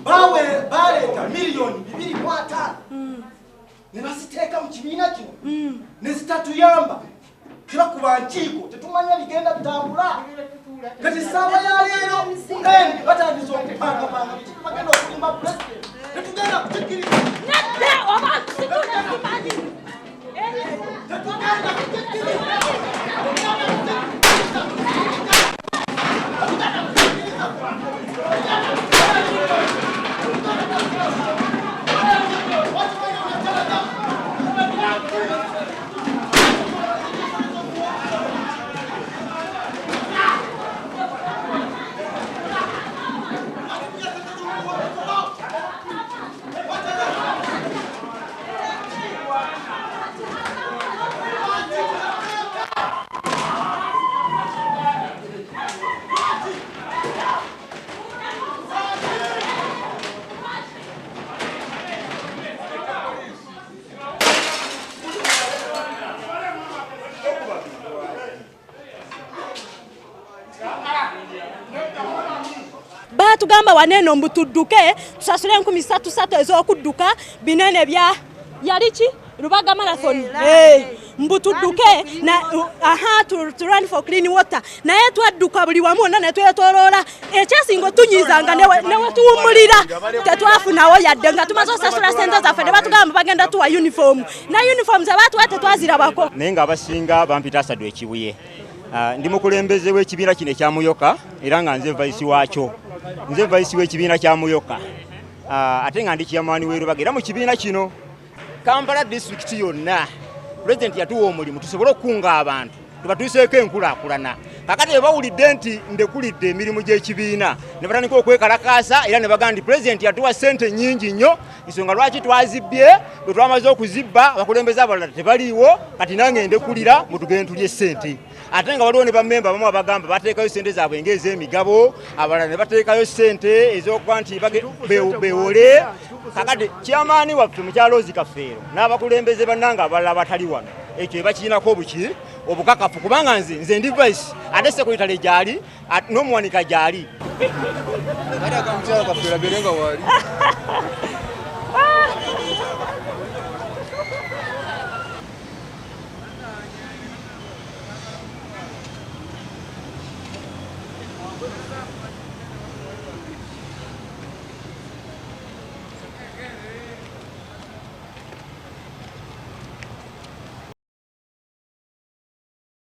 baabwe baleeta miliyoni 2.5 ne baziteeka mu kibiina kino ne zitatuyamba tebakuba nkiiko tetumanya bigenda bitambula kati ssaaba ya leero embi batandise okupangapanga bagenda okulimba pulezidenti tetugenda kukikkiriza nedda oba situna tumanyi tetugenda kukikkiriza batugamba waneno mbutudduke tusasule 3,300 ez'okudduka binene bya yaliki Rubaga marathon mbutudduke na to run for clean water naye twadduka buli wamu na netwetolola ekyasingo tunyizanga newe tuwumulira tetwafunawo yadde nga tumaze osasula sente zaffe ne batugamba bagenda tuwa uniform na uniform ze batuwate twazirabako naye nga abasinga bampita Asadu Ekibuye. Ndi mukulembeze w'ekibiina kino ekya MUYOKA era nga nze vice waakyo. Nze vice w'ekibiina kya MUYOKA. Ate nga ndi chairman w'Erubaga era mu kibiina kino Kampala district yonna president yatuwa omulimu tusobole okukunga abantu tubatuuseeko enkulaakulana. Kakati bawulidde nti ndekulidde emirimu gy'ekibiina ne batandika okwekalakaasa era ne bagamba nti president yatuwa ssente nnyingi nnyo ensonga lwaki twazibbye bwe twamaze okuzibba abakulembeze abalala tebaliiwo kati nange ndekulira mutugende tulye ssente. Ate nga waliwo ne bammemba abamu abagamba bateekayo ssente zaabwe ng'ez'emigabo abalala ne bateekayo ssente ez'okuba nti bewole. Kakati kyamaani waffe mukyaloozi kafeero n'abakulembeze bannanga abalala batali wano ekyo bakirinako obuki obukakafu kubanga nze ndi vice ate sekretary gyali n'omuwanika gyali.